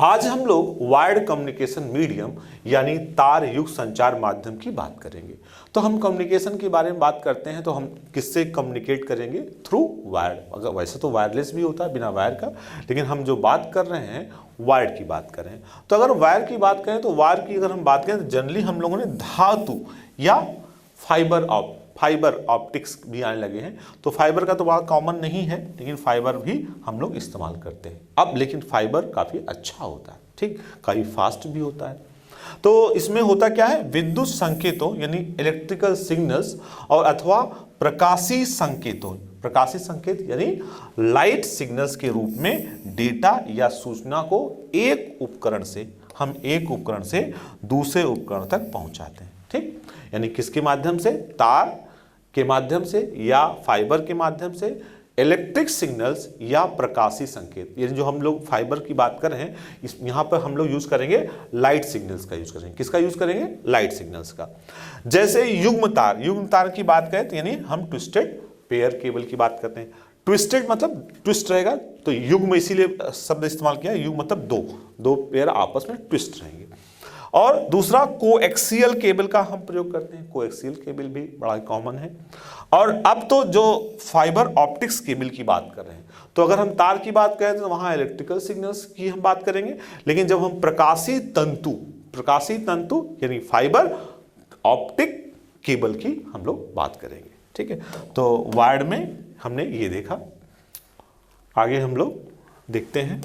आज हम लोग वायर्ड कम्युनिकेशन मीडियम यानी तार युक्त संचार माध्यम की बात करेंगे। तो हम कम्युनिकेशन के बारे में बात करते हैं तो हम किससे कम्युनिकेट करेंगे? Through wired. अगर वैसे तो वायरलेस भी होता है बिना वायर का, लेकिन हम जो बात कर रहे हैं वायर्ड की बात कर रहे हैं। तो अगर वायर की बात करें तो वायर की अगर हम बात करें तो जनरली हम लोगों ने धातु या फाइबर ऑप्टिक्स भी आने लगे हैं। तो फाइबर का तो बहुत कॉमन नहीं है, लेकिन फाइबर भी हम लोग इस्तेमाल करते हैं अब। लेकिन फाइबर काफ़ी अच्छा होता है, ठीक, काफ़ी फास्ट भी होता है। तो इसमें होता क्या है, विद्युत संकेतों यानी इलेक्ट्रिकल सिग्नल्स और अथवा प्रकाशीय संकेतों, प्रकाशीय संकेत यानी लाइट सिग्नल्स के रूप में डेटा या सूचना को एक उपकरण से दूसरे उपकरण तक पहुंचाते हैं, ठीक। यानी किसके माध्यम से? तार के माध्यम से या फाइबर के माध्यम से, इलेक्ट्रिक सिग्नल्स या प्रकाशीय संकेत। ये जो हम लोग फाइबर की बात कर रहे हैं, इस यहाँ पर हम लोग यूज करेंगे लाइट सिग्नल्स का यूज करेंगे। किसका यूज करेंगे? लाइट सिग्नल्स का। जैसे युग्म तार की बात करें तो यानी हम ट्विस्टेड पेयर केबल की बात करते हैं। ट्विस्टेड मतलब ट्विस्ट रहेगा, तो युग्म इसीलिए शब्द इस्तेमाल किया। युग्म मतलब दो पेयर आपस में ट्विस्ट रहेंगे। और दूसरा कोएक्सियल केबल का हम प्रयोग करते हैं। कोएक्सियल केबल भी बड़ा कॉमन है। और अब तो जो फाइबर ऑप्टिक्स केबल की बात कर रहे हैं, तो अगर हम तार की बात करें तो वहां इलेक्ट्रिकल सिग्नल्स की हम बात करेंगे। लेकिन जब हम प्रकाशीय तंतु यानी फाइबर ऑप्टिक केबल की हम लोग बात करेंगे, ठीक है। तो वायर्ड में हमने ये देखा। आगे हम लोग देखते हैं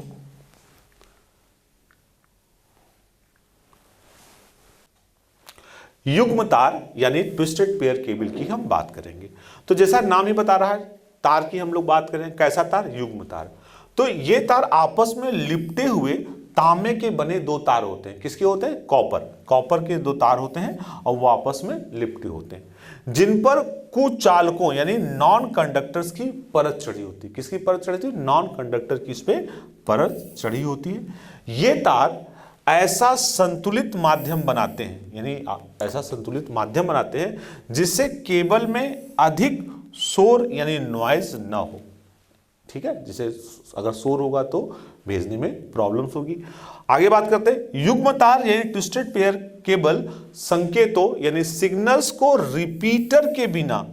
युग्म तार यानी ट्विस्टेड पेयर केबल की हम बात करेंगे। तो जैसा नाम ही बता रहा है, तार की हम लोग बात करें। कैसा तार? युग्म तार। तो ये तार आपस में लिपटे हुए तांबे के बने दो तार होते हैं। किसके होते हैं? कॉपर के दो तार होते हैं और वो आपस में लिपटे होते हैं, जिन पर कुचालकों यानी नॉन कंडक्टर्स की परत चढ़ी होती है। किसकी परत चढ़ी होती है? नॉन कंडक्टर की इस पे परत चढ़ी होती है। ये तार ऐसा संतुलित माध्यम बनाते हैं जिससे केबल में अधिक शोर यानी नॉइज ना हो, ठीक है। जिसे अगर शोर होगा तो भेजने में प्रॉब्लम्स होगी। आगे बात करते हैं युग्म तार यानी ट्विस्टेड पेयर केबल संकेतों यानी सिग्नल्स को रिपीटर के बिना,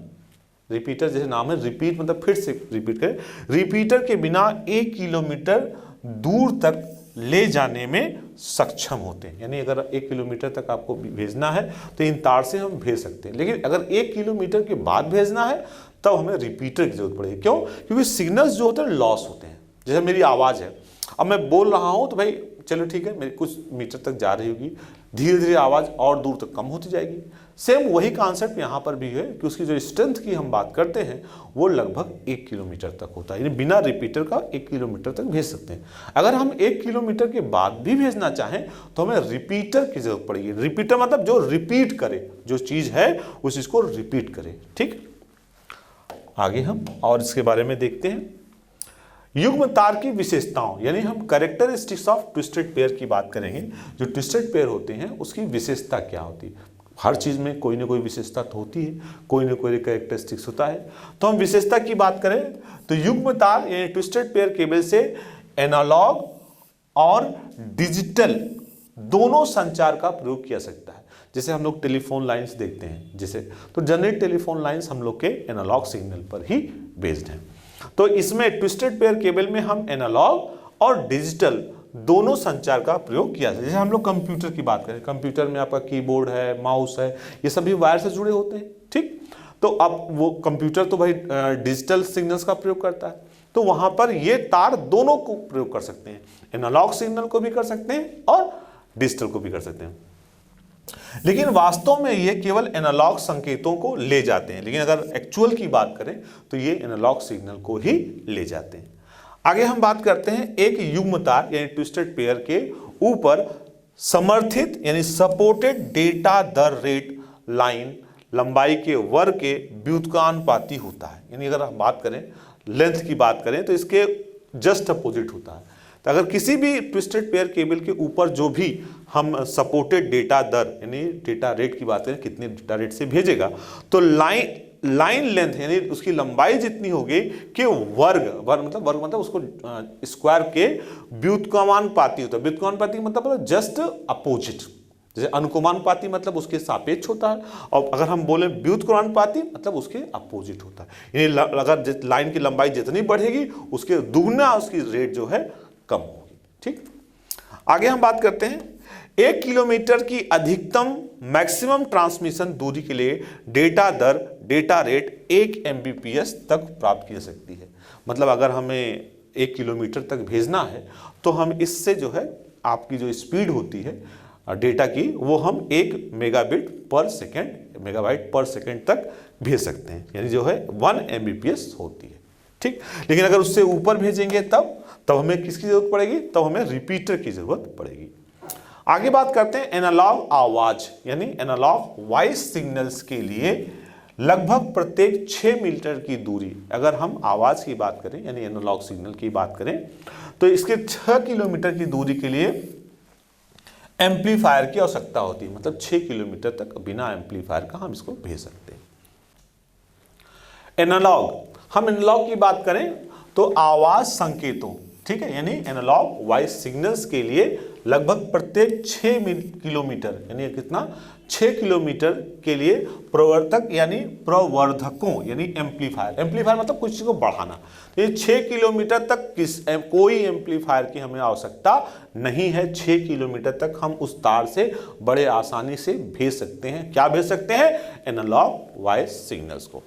रिपीटर जैसे नाम है, रिपीट मतलब फिर से रिपीट करें, रिपीटर के बिना 1 किलोमीटर दूर तक ले जाने में सक्षम होते हैं। यानी अगर 1 किलोमीटर तक आपको भेजना है तो इन तार से हम भेज सकते हैं। लेकिन अगर 1 किलोमीटर के बाद भेजना है तब हमें रिपीटर की जरूरत पड़ेगी। क्यों? क्योंकि सिग्नल्स जो होते हैं लॉस होते हैं। जैसे मेरी आवाज़ है, अब मैं बोल रहा हूँ तो भाई चलो ठीक है, मेरी कुछ मीटर तक जा रही होगी, धीरे धीरे आवाज़ और दूर तक कम होती जाएगी। सेम वही कॉन्सेप्ट यहाँ पर भी है कि उसकी जो स्ट्रेंथ की हम बात करते हैं वो लगभग 1 किलोमीटर तक होता है। यानी बिना रिपीटर का 1 किलोमीटर तक भेज सकते हैं। अगर हम 1 किलोमीटर के बाद भी भेजना चाहें तो हमें रिपीटर की जरूरत पड़ेगी। रिपीटर मतलब जो रिपीट करे, जो चीज़ है उस चीज़ को रिपीट करे, ठीक। आगे हम और इसके बारे में देखते हैं युग्म तार की विशेषताओं, यानी हम कैरेक्टरिस्टिक्स ऑफ ट्विस्टेड पेयर की बात करेंगे। जो ट्विस्टेड पेयर होते हैं उसकी विशेषता क्या होती है? हर चीज़ में कोई ना कोई विशेषता तो होती है, कोई ना कोई कैरेक्टरिस्टिक्स होता है। तो हम विशेषता की बात करें तो युग्म तार यानी ट्विस्टेड पेयर केबल से एनालॉग और डिजिटल दोनों संचार का प्रयोग किया सकता है। जैसे हम लोग टेलीफोन लाइंस देखते हैं, जैसे तो जनरेट टेलीफोन लाइंस हम लोग के एनालॉग सिग्नल पर ही बेस्ड हैं। तो इसमें ट्विस्टेड पेयर केबल में हम एनालॉग और डिजिटल दोनों संचार का प्रयोग किया जाए। जैसे हम लोग कंप्यूटर की बात करें, कंप्यूटर में आपका कीबोर्ड है, माउस है, ये सभी वायर से जुड़े होते हैं, ठीक। तो अब वो कंप्यूटर तो भाई डिजिटल सिग्नल्स का प्रयोग करता है, तो वहां पर ये तार दोनों को प्रयोग कर सकते हैं। एनालॉग सिग्नल को भी कर सकते हैं और डिजिटल को भी कर सकते हैं। लेकिन वास्तव में ये केवल एनालॉग संकेतों को ले जाते हैं, लेकिन अगर एक्चुअल की बात करें तो ये एनालॉग सिग्नल को ही ले जाते हैं। आगे हम बात करते हैं एक युग्म तार यानी ट्विस्टेड पेयर के ऊपर समर्थित यानी सपोर्टेड डेटा दर रेट लाइन लंबाई के वर्ग के व्युत्क्रमानुपाती होता है। यानी अगर हम बात करें लेंथ की बात करें तो इसके जस्ट अपोजिट होता है। तो अगर किसी भी ट्विस्टेड पेयर केबल के ऊपर जो भी हम सपोर्टेड डेटा दर यानी डेटा रेट की बात करें, कितने डेटा रेट से भेजेगा, तो लाइन लाइन लेंथ यानी उसकी लंबाई जितनी होगी कि वर्ग मतलब उसको स्क्वायर के व्युत्क्रमानुपाती होता है। व्युत्क्रमानुपाती मतलब जस्ट अपोजिट। जैसे अनुक्रमानुपाती मतलब उसके सापेक्ष होता है, और अगर हम बोले व्युत्क्रमानुपाती मतलब उसके अपोजिट होता है। यानी अगर लाइन की लंबाई जितनी बढ़ेगी उसके दुगना उसकी रेट जो है कम होगी। ठीक, आगे हम बात करते हैं 1 किलोमीटर की अधिकतम मैक्सिमम ट्रांसमिशन दूरी के लिए डेटा रेट 1 Mbps तक प्राप्त की जा सकती है। मतलब अगर हमें 1 किलोमीटर तक भेजना है तो हम इससे जो है आपकी जो स्पीड होती है डेटा की वो हम 1 मेगाबाइट पर सेकेंड तक भेज सकते हैं, यानी जो है 1 Mbps होती है। ठीक, लेकिन अगर उससे ऊपर भेजेंगे तब हमें किसकी जरूरत पड़ेगी, तब हमें रिपीटर की जरूरत पड़ेगी। आगे बात करते हैं एनालॉग आवाज यानी एनालॉग वॉइस सिग्नल्स के लिए लगभग प्रत्येक 6 मीटर की दूरी, अगर हम आवाज की बात करें यानी एनालॉग सिग्नल की बात करें तो इसके 6 किलोमीटर की दूरी के लिए एम्पलीफायर की आवश्यकता होती है। मतलब 6 किलोमीटर तक बिना एम्पलीफायर का हम इसको भेज सकते हैं। एनालॉग, हम एनालॉग की बात करें तो आवाज संकेतों, ठीक है, यानी एनालॉग वॉइस सिग्नल्स के लिए लगभग प्रत्येक 6 किलोमीटर यानी कितना 6 किलोमीटर के लिए प्रवर्धक यानी प्रवर्धकों यानी एम्पलीफायर मतलब कुछ चीज को बढ़ाना। तो ये 6 किलोमीटर तक कोई एम्पलीफायर की हमें आवश्यकता नहीं है। 6 किलोमीटर तक हम उस तार से बड़े आसानी से भेज सकते हैं। क्या भेज सकते हैं? एनालॉग वॉइस सिग्नल्स को।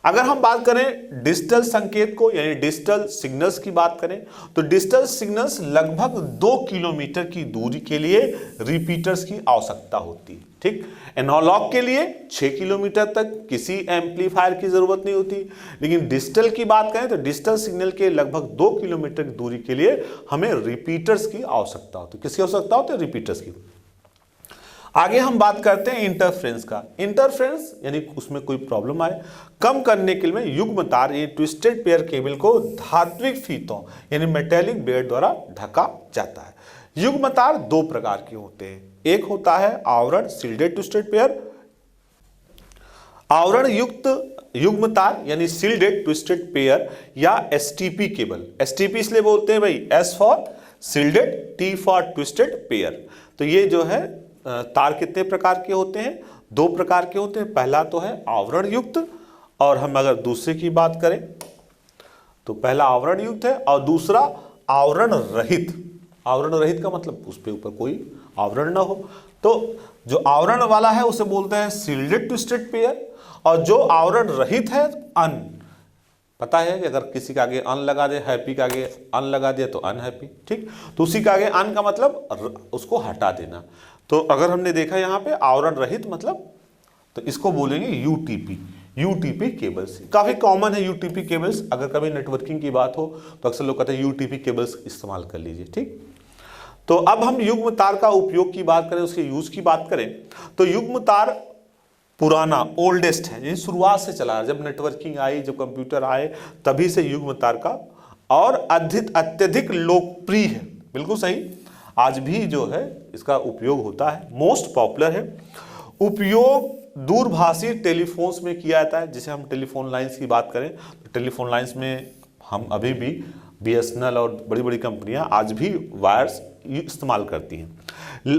अगर हम बात करें डिजिटल संकेत को यानी डिजिटल सिग्नल्स की बात करें तो डिजिटल सिग्नल्स लगभग 2 किलोमीटर की दूरी के लिए रिपीटर्स की आवश्यकता होती है। ठीक, एनालॉग के लिए 6 किलोमीटर तक किसी एम्पलीफायर की जरूरत नहीं होती, लेकिन डिजिटल की बात करें तो डिजिटल सिग्नल के लगभग 2 किलोमीटर की दूरी के लिए हमें रिपीटर्स की आवश्यकता होती है। किसकी आवश्यकता होती है? रिपीटर्स की। आगे हम बात करते हैं इंटरफ्रेंस का। इंटरफ्रेंस यानी उसमें कोई प्रॉब्लम आए कम करने के लिए युग्म तार ये ट्विस्टेड पेयर केबल को धात्विक फीतों यानी मेटेलिक बेड द्वारा ढका जाता है। युग्म तार 2 प्रकार के होते हैं। एक होता है आवरण सील्डेड ट्विस्टेड पेयर, आवरण युक्त युग्म तार यानी सील्डेड ट्विस्टेड पेयर या एसटीपी केबल। एसटीपी इसलिए बोलते हैं भाई, S for shielded, T for twisted pair. तो ये जो है तार कितने प्रकार के होते हैं? 2 प्रकार के होते हैं। पहला तो है आवरण युक्त, और हम अगर दूसरे की बात करें तो पहला आवरण युक्त है और दूसरा आवरण रहित। आवरण रहित का मतलब उस पे ऊपर कोई आवरण ना हो। तो जो आवरण वाला है उसे बोलते हैं सील्डेड ट्विस्टेड पेयर, और जो आवरण रहित है अन। पता है कि अगर किसी के आगे अन लगा दे, हैप्पी के आगे अन लगा दिया तो अनहैप्पी। ठीक, तो उसी के आगे अन का मतलब उसको हटा देना। तो अगर हमने देखा यहाँ पे आवरण रहित मतलब, तो इसको बोलेंगे यूटीपी केबल्स। काफी कॉमन है यूटीपी केबल्स। अगर कभी नेटवर्किंग की बात हो तो अक्सर लोग कहते हैं यूटीपी केबल्स इस्तेमाल कर लीजिए। ठीक, तो अब हम युग्म तार का उपयोग की बात करें, उसके यूज की बात करें तो युग्म तार पुराना ओल्डेस्ट है, यानी शुरुआत से चला। जब नेटवर्किंग आई, जब कंप्यूटर आए, तभी से युग्म तार का और अत्यधिक लोकप्रिय है। बिल्कुल सही, आज भी जो है इसका उपयोग होता है, मोस्ट पॉपुलर है। उपयोग दूरभाषी टेलीफोन्स में किया जाता है। जैसे हम टेलीफोन लाइंस की बात करें तो टेलीफोन लाइंस में हम अभी भी बीएसएनएल और बड़ी बड़ी कंपनियां आज भी वायर्स इस्तेमाल करती हैं।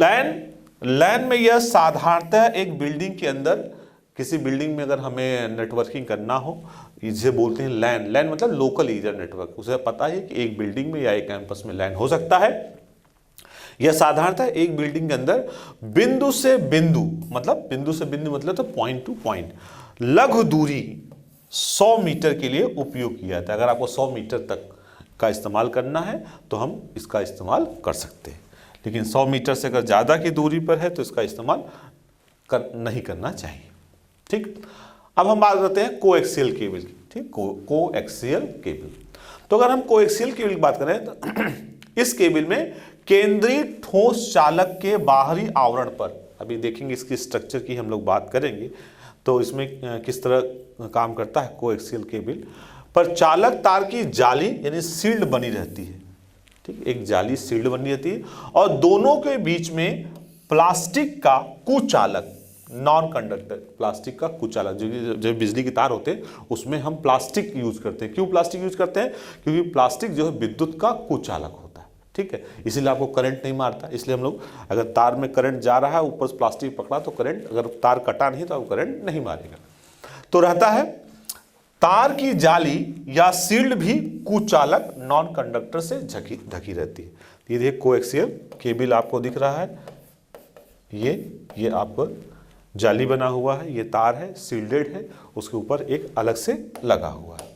लैन में यह साधारणतः एक बिल्डिंग के अंदर, किसी बिल्डिंग में अगर हमें नेटवर्किंग करना हो, इसे बोलते हैं लैन। लैन मतलब लोकल एरिया नेटवर्क। उसे पता है कि एक बिल्डिंग में या एक कैंपस में लैन हो सकता है। यह साधारणतः एक बिल्डिंग के अंदर बिंदु से बिंदु मतलब तो पॉइंट टू पॉइंट लघु दूरी 100 मीटर के लिए उपयोग किया जाता है। अगर आपको 100 मीटर तक का इस्तेमाल करना है तो हम इसका इस्तेमाल कर सकते हैं, लेकिन 100 मीटर से अगर ज़्यादा की दूरी पर है तो इसका इस्तेमाल नहीं करना चाहिए। ठीक, अब हम बात करते हैं कोएक्सियल केबल की। ठीक, कोएक्सियल केबल। तो अगर हम कोएक्सियल केबल की बात करें तो इस केबल में केंद्रीय ठोस चालक के बाहरी आवरण पर, अभी देखेंगे इसकी स्ट्रक्चर की हम लोग बात करेंगे तो इसमें किस तरह काम करता है कोएक्सियल केबल पर, चालक तार की जाली यानी शील्ड बनी रहती है। ठीक, एक जाली शील्ड बनी रहती है और दोनों के बीच में प्लास्टिक का कुचालक नॉन कंडक्टर, प्लास्टिक का कुचालक। जो बिजली के तार होते हैं उसमें हम प्लास्टिक यूज करते हैं। क्यों प्लास्टिक यूज करते हैं? क्योंकि प्लास्टिक जो है विद्युत का कुचालक होता है, ठीक है, इसीलिए आपको करंट नहीं मारता। इसलिए हम लोग अगर तार में करंट जा रहा है, ऊपर से प्लास्टिक पकड़ा तो करंट, अगर तार कटा नहीं तो आपको करंट नहीं मारेगा। तो रहता है तार की जाली या सील्ड भी कुचालक नॉन कंडक्टर से ढकी रहती है। ये देखिए कोएक्सियल केबल आपको दिख रहा है, ये आपको जाली बना हुआ है, ये तार है, सील्डेड है, उसके ऊपर एक अलग से लगा हुआ है।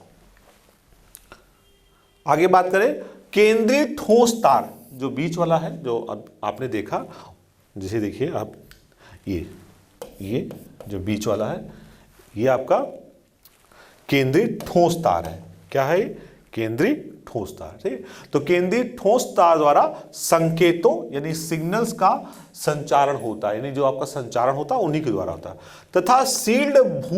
आगे बात करें केंद्रीय ठोस तार, जो बीच वाला है, जो अब आपने देखा, जैसे देखिए आप ये जो बीच वाला है ये आपका केंद्रीय ठोस तार है। क्या है? केंद्रीय ठोस तार, ठीक है। तो केंद्रीय ठोस तार द्वारा संकेतों यानी सिग्नल्स का संचारण होता है, यानी जो आपका संचारण होता है उन्हीं के द्वारा होता है। तथा सील्ड भू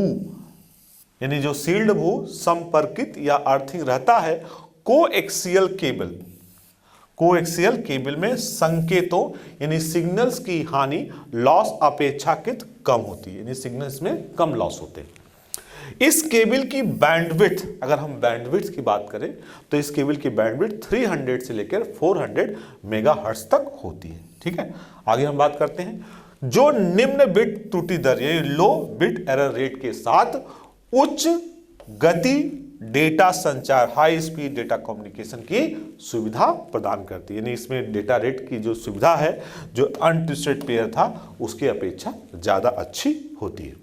यानी जो सील्ड भू संपर्कित या अर्थिंग रहता है कोएक्सियल केबल। कोएक्सियल केबल में संकेतों यानी सिग्नल्स की हानि लॉस अपेक्षाकृत कम होती है, यानी सिग्नल्स में कम लॉस होते हैं। इस केबल की बैंडविड्थ, अगर हम बैंडविड्थ की बात करें तो इस केबल की बैंडविड्थ 300 से लेकर 400 मेगाहर्ट्ज तक होती है, ठीक है। आगे हम बात करते हैं जो निम्न बिट त्रुटि दर यानी लो बिट एरर रेट के साथ उच्च गति डेटा संचार, हाई स्पीड डेटा कम्युनिकेशन की सुविधा प्रदान करती है। यानी इसमें डेटा रेट की जो सुविधा है, जो अनट्विस्टेड पेयर था उसकी अपेक्षा ज्यादा अच्छी होती है।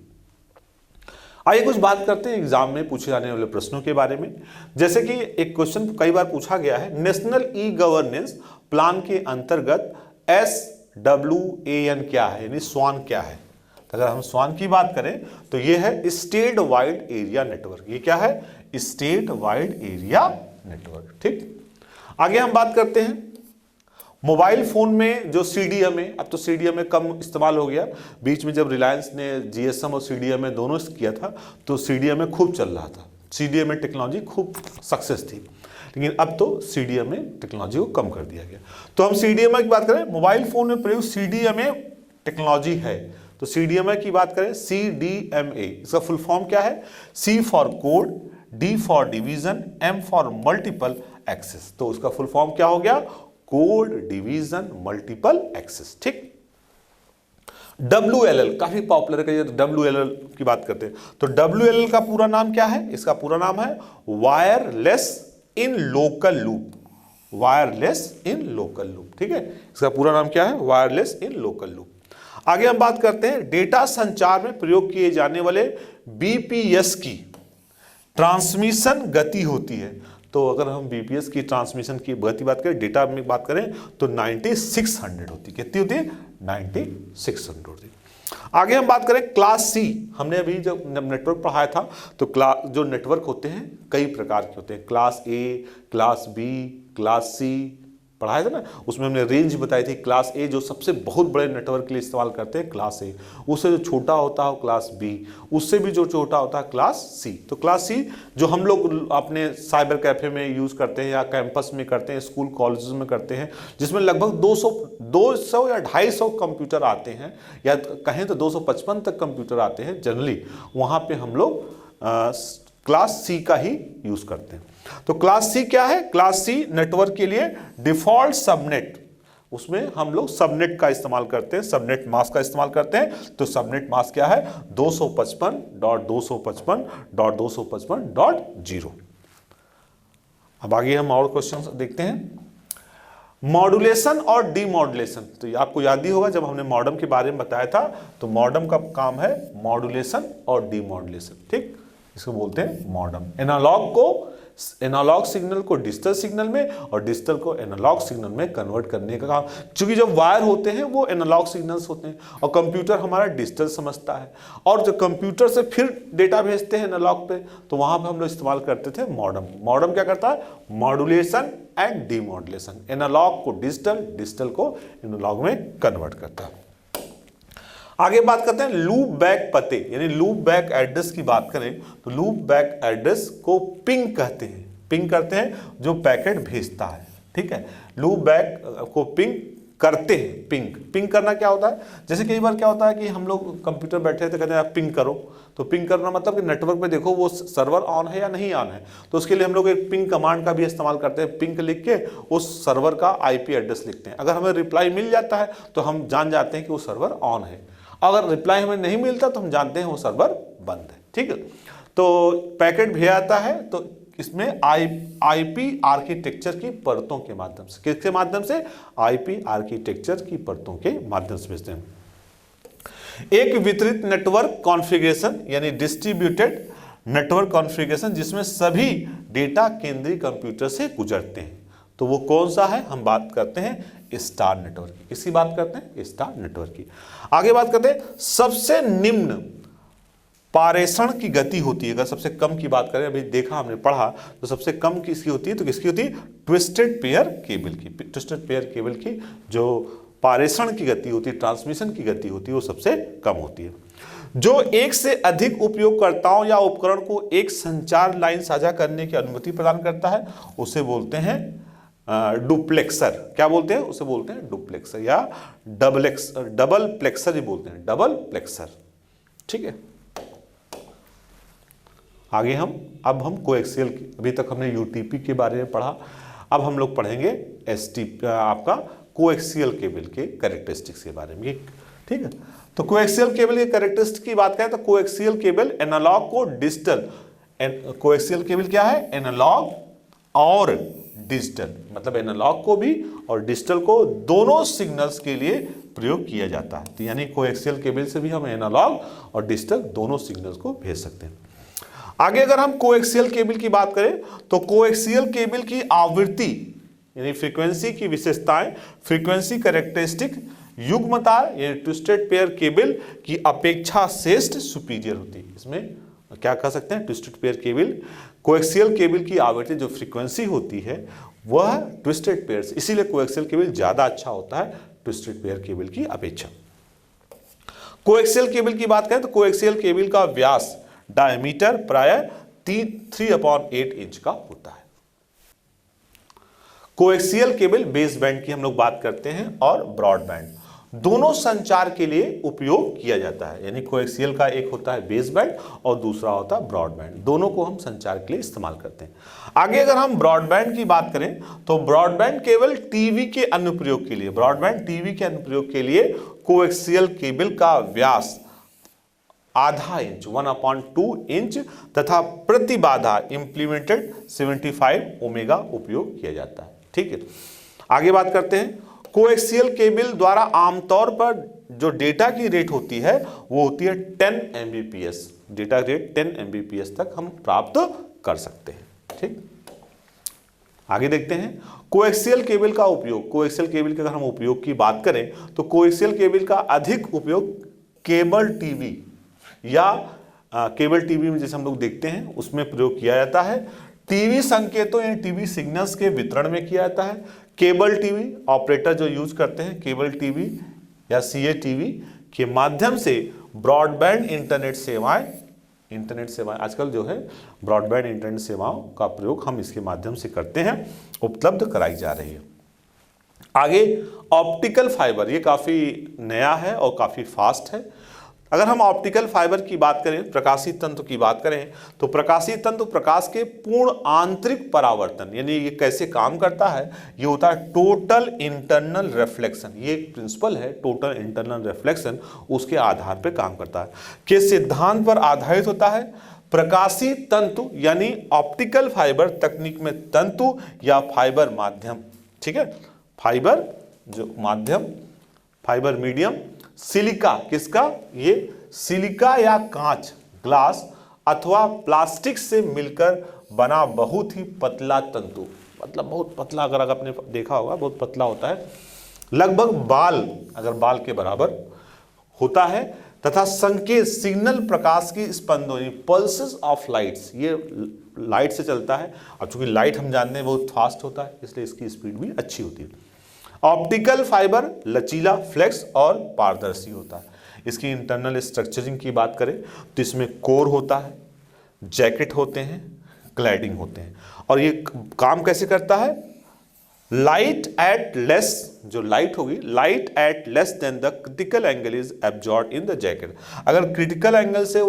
आइए कुछ बात करते हैं एग्जाम में पूछे जाने वाले प्रश्नों के बारे में। जैसे कि एक क्वेश्चन कई बार पूछा गया है, नेशनल ई गवर्नेंस प्लान के अंतर्गत SWAN क्या है, यानी स्वान क्या है? तो अगर हम स्वान की बात करें तो ये है स्टेट वाइड एरिया नेटवर्क। ये क्या है? स्टेट वाइड एरिया नेटवर्क, ठीक। आगे हम बात करते हैं मोबाइल फोन में जो CDMA, अब तो CDMA कम इस्तेमाल हो गया, बीच में जब रिलायंस ने GSM और CDMA दोनों किया था तो CDMA खूब चल रहा था, CDMA टेक्नोलॉजी खूब सक्सेस थी। लेकिन अब तो CDMA टेक्नोलॉजी को कम कर दिया गया। तो हम CDMA की बात करें, मोबाइल फोन में प्रयुक्त CDMA टेक्नोलॉजी है, तो CDMA की बात करें CDMA, इसका फुल फॉर्म क्या है? C for code, D for division, M for multiple access. तो उसका फुल फॉर्म क्या हो गया? कोड डिवीजन मल्टीपल एक्सेस, ठीक। WLL काफी पॉपुलर है, WLL की बात करते हैं तो WLL का पूरा नाम क्या है? इसका पूरा नाम है wireless in local loop. Wireless in local loop, ठीक है, इसका पूरा नाम क्या है? Wireless in local loop. आगे हम बात करते हैं डेटा संचार में प्रयोग किए जाने वाले BPS की ट्रांसमिशन गति होती है। तो अगर हम BPS की ट्रांसमिशन की गति बात करें, डेटा में बात करें तो 9600 होती है। कितनी होती है? 9600 होती है। आगे हम बात करें क्लास C, हमने अभी जब नेटवर्क पढ़ाया था तो जो नेटवर्क होते हैं कई प्रकार के होते हैं, class A, class B, class C पढ़ाया था ना, उसमें हमने रेंज बताई थी। क्लास A जो सबसे बहुत बड़े नेटवर्क के लिए इस्तेमाल करते हैं क्लास A, उससे जो छोटा होता है क्लास B, उससे भी जो छोटा होता है क्लास C। तो क्लास C जो हम लोग अपने साइबर कैफे में यूज़ करते हैं या कैंपस में करते हैं, स्कूल कॉलेजेस में करते हैं, जिसमें लगभग 200 या 250 कंप्यूटर आते हैं, या कहें तो 255 तक कंप्यूटर आते हैं जनरली, वहाँ पर हम लोग क्लास C का ही यूज करते हैं। तो क्लास C क्या है? क्लास C नेटवर्क के लिए डिफॉल्ट सबनेट, उसमें हम लोग सबनेट का इस्तेमाल करते हैं, सबनेट मास्क का इस्तेमाल करते हैं। तो सबनेट मास्क क्या है? 255.255.255.0। अब आगे हम और क्वेश्चन देखते हैं। मॉड्यूलेशन और डीमॉड्यूलेशन, तो ये आपको याद ही होगा जब हमने मॉडम के बारे में बताया था, तो मॉडम का काम है मॉड्यूलेशन और डीमॉड्यूलेशन, ठीक, इसको बोलते हैं मॉडम। एनालॉग सिग्नल को डिजिटल सिग्नल में और डिजिटल को एनालॉग सिग्नल में कन्वर्ट करने का काम, क्योंकि जब वायर होते हैं वो एनालॉग सिग्नल्स होते हैं और कंप्यूटर हमारा डिजिटल समझता है, और जब कंप्यूटर से फिर डेटा भेजते हैं एनालॉग पे, तो वहां पे हम लोग इस्तेमाल करते थे मॉडम। मॉडम क्या करता है? मॉड्यूलेशन एंड डीमॉड्यूलेशन, एनालॉग को डिजिटल, डिजिटल को एनालॉग में कन्वर्ट करता है। आगे बात करते हैं लूप बैक पते, यानी लूप बैक एड्रेस की बात करें तो लूप बैक एड्रेस को पिंग कहते हैं। पिंग करते हैं जो पैकेट भेजता है, ठीक है, लूप बैक को पिंग करते हैं। पिंग करना क्या होता है, जैसे कई बार क्या होता है कि हम लोग कंप्यूटर बैठे थे, कहते हैं आप पिंग करो, तो पिंग करना मतलब कि नेटवर्क पे देखो वो सर्वर ऑन है या नहीं ऑन है, तो उसके लिए हम लोग एक पिंग कमांड का भी इस्तेमाल करते हैं। पिंग लिख के उस सर्वर का आईपी एड्रेस लिखते हैं। अगर हमें रिप्लाई मिल जाता है तो हम जान जाते हैं कि वो सर्वर ऑन है, अगर रिप्लाई हमें नहीं मिलता तो हम जानते हैं वो सर्वर बंद है। ठीक है, तो पैकेट भेजा जाता है तो इसमें आईपी आर्किटेक्चर की परतों के माध्यम से, किसके माध्यम से, आईपी आर्किटेक्चर की परतों के माध्यम से भेजते हैं। एक वितरित नेटवर्क कॉन्फ़िगरेशन यानी डिस्ट्रीब्यूटेड नेटवर्क कॉन्फ़िगरेशन जिसमें सभी डेटा केंद्रीय कंप्यूटर से गुजरते हैं, तो वो कौन सा है, हम बात करते हैं स्टार नेटवर्क की। किसकी बात करते हैं, स्टार नेटवर्क की। आगे बात करते हैं सबसे निम्न पारेषण की गति होती है। अगर सबसे कम की बात करें, अभी देखा हमने पढ़ा, तो सबसे कम किसकी होती है, तो किसकी होती है, ट्विस्टेड पेयर केबल की। ट्विस्टेड पेयर केबल की जो पारेषण की गति होती है, ट्रांसमिशन की गति होती है, वो सबसे कम होती है। जो एक से अधिक उपयोगकर्ताओं या उपकरण को एक संचार लाइन साझा करने की अनुमति प्रदान करता है, उसे बोलते हैं डुप्लेक्सर। क्या बोलते हैं, उसे बोलते हैं डुप्लेक्सर या डबल प्लेक्सर ही बोलते हैं, डबल प्लेक्सर। ठीक है, आगे अब हम कोएक्सियल, अभी तक हमने यूटीपी के बारे में पढ़ा, अब हम लोग पढ़ेंगे आपका कोएक्सियल केबल के कैरेक्टरिस्टिक्स के बारे में। ठीक है, तो कोएक्सियल केबल के कैरेक्टरिस्टिक्स की बात करें तो कोएक्सियल केबल एनालॉग को डिजिटल, कोएक्सियल केबल क्या है, एनालॉग और डिजिटल, मतलब एनालॉग को भी और डिजिटल को दोनों सिग्नल्स के लिए प्रयोग किया जाता है। तो यानी कोएक्सियल केबल से भी हम एनालॉग और डिजिटल दोनों सिग्नल्स को भेज सकते हैं। आगे अगर हम कोएक्सियल केबल की बात करें तो कोएक्सियल केबल की आवृत्ति यानी फ्रीक्वेंसी की विशेषताएं, फ्रीक्वेंसी कैरेक्टरिस्टिक युग्मतार यानी ट्विस्टेड पेयर केबल की अपेक्षा श्रेष्ठ सुपीरियर होती है। इसमें क्या कह सकते हैं, twisted pair cable, coaxial cable की आवृत्ति जो फ्रीक्वेंसी होती है वह ट्विस्टेड पेयर से, इसीलिए कोएक्सियल केबल ज्यादा अच्छा होता है ट्विस्टेड पेयर केबल की अपेक्षा। कोएक्सियल केबल की बात करें तो कोएक्सियल केबल का व्यास डायमीटर प्राय 3/8 इंच का होता है। कोएक्सियल केबल बेस बैंड की हम लोग बात करते हैं और ब्रॉडबैंड, दोनों संचार के लिए उपयोग किया जाता है। यानी कोएक्सियल का एक होता है बेस बैंड और दूसरा होता है ब्रॉडबैंड, दोनों को हम संचार के लिए इस्तेमाल करते हैं। आगे अगर हम ब्रॉडबैंड की बात करें तो ब्रॉडबैंड केवल टीवी के अनुप्रयोग के लिए, ब्रॉडबैंड टीवी के अनुप्रयोग के लिए कोएक्सियल केबल का व्यास आधा इंच 1/2 इंच तथा प्रतिबाधा इंप्लीमेंटेड 75 ओमेगा उपयोग किया जाता है। ठीक है, आगे बात करते हैं कोएक्सियल केबल द्वारा आमतौर पर जो डेटा की रेट होती है वो होती है 10 Mbps, डेटा रेट 10 Mbps तक हम प्राप्त कर सकते हैं। ठीक, आगे देखते हैं कोएक्सियल केबल का उपयोग। कोएक्सियल केबल के अगर हम उपयोग की बात करें तो कोएक्सियल केबल का अधिक उपयोग केबल टीवी या केबल टीवी में जैसे हम लोग देखते हैं उसमें प्रयोग किया जाता है। टीवी संकेतों या टीवी सिग्नल्स के वितरण में किया जाता है। केबल टीवी ऑपरेटर जो यूज करते हैं केबल टीवी या सीए टीवी के माध्यम से ब्रॉडबैंड इंटरनेट सेवाएं आजकल जो है ब्रॉडबैंड इंटरनेट सेवाओं का प्रयोग हम इसके माध्यम से करते हैं, उपलब्ध कराई जा रही है। आगे ऑप्टिकल फाइबर, ये काफी नया है और काफी फास्ट है। अगर हम ऑप्टिकल फाइबर की बात करें, प्रकाशी तंतु की बात करें तो प्रकाशी तंतु प्रकाश के पूर्ण आंतरिक परावर्तन, यानी ये कैसे काम करता है, ये होता है टोटल इंटरनल रिफ्लेक्शन। ये एक प्रिंसिपल है टोटल इंटरनल रिफ्लेक्शन, उसके आधार पर काम करता है। किस सिद्धांत पर आधारित होता है, प्रकाशी तंतु यानी ऑप्टिकल फाइबर तकनीक में तंतु या फाइबर माध्यम, ठीक है, फाइबर जो माध्यम, फाइबर मीडियम, सिलिका, किसका, ये सिलिका या कांच, ग्लास अथवा प्लास्टिक से मिलकर बना बहुत ही पतला तंतु, मतलब बहुत पतला, अगर आपने देखा होगा बहुत पतला होता है, लगभग बाल के बराबर होता है तथा संकेत सिग्नल प्रकाश की स्पंदों पल्सेस ऑफ लाइट्स, ये लाइट से चलता है। अब चूंकि लाइट हम जानते हैं बहुत फास्ट होता है इसलिए इसकी स्पीड भी अच्छी होती है। ऑप्टिकल फाइबर लचीला, फ्लेक्स और पारदर्शी होता है। इसकी इंटरनल स्ट्रक्चरिंग की बात करें तो इसमें कोर होता है, जैकेट होते हैं, क्लैडिंग होते हैं। और ये काम कैसे करता है, लाइट एट लेस, जो लाइट होगी, light at less than the critical angle is absorb in the jacket. अगर क्रिटिकल एंगल से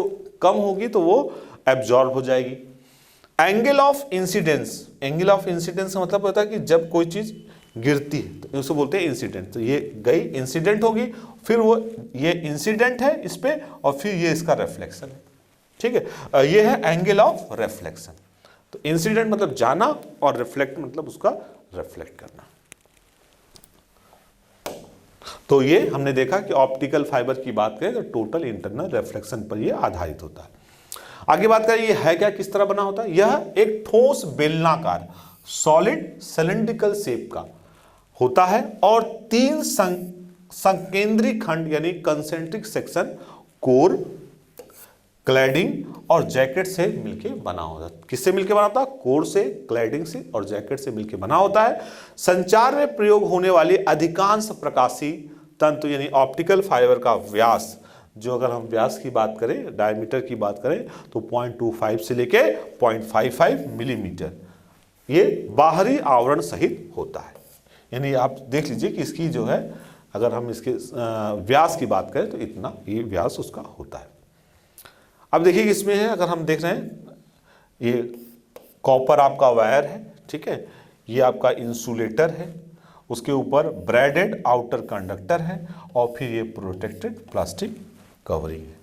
कम होगी तो वो एब्जॉर्ब हो जाएगी। Angle of incidence, angle of incidence का मतलब होता है कि जब कोई चीज गिरती है तो उसे बोलते हैं इंसिडेंट। तो ये गई इंसिडेंट होगी, फिर वो ये इंसिडेंट है इस पे और फिर ये इसका रिफ्लेक्शन है, ठीक है। ये है एंगल ऑफ रिफ्लेक्शन। तो इंसिडेंट मतलब जाना और रिफ्लेक्ट मतलब उसका रिफ्लेक्ट करना। तो ये हमने देखा कि ऑप्टिकल फाइबर की बात करें तो टोटल इंटरनल रिफ्लेक्शन पर ये आधारित होता है। आगे बात करें ये है क्या, किस तरह बना होता है। यह एक ठोस बेलनाकार सॉलिड सिलिंड्रिकल शेप का होता है और 3 संकेंद्री खंड यानी कंसेंट्रिक सेक्शन कोर, क्लैडिंग और जैकेट से मिलके बना होता है। किससे मिलके बना होता है? कोर से, क्लैडिंग से और जैकेट से मिलके बना होता है। संचार में प्रयोग होने वाली अधिकांश प्रकाशीय तंतु यानी ऑप्टिकल फाइबर का व्यास, जो अगर हम व्यास की बात करें, डायमीटर की बात करें तो 0.25 से लेके 0.55 मिलीमीटर ये बाहरी आवरण सहित होता है। यानी आप देख लीजिए कि इसकी जो है, अगर हम इसके व्यास की बात करें तो इतना ये व्यास उसका होता है। अब देखिए इसमें है, अगर हम देख रहे हैं ये कॉपर आपका वायर है, ठीक है, ये आपका इंसुलेटर है, उसके ऊपर ब्रैडेड आउटर कंडक्टर है और फिर ये प्रोटेक्टेड प्लास्टिक कवरिंग है।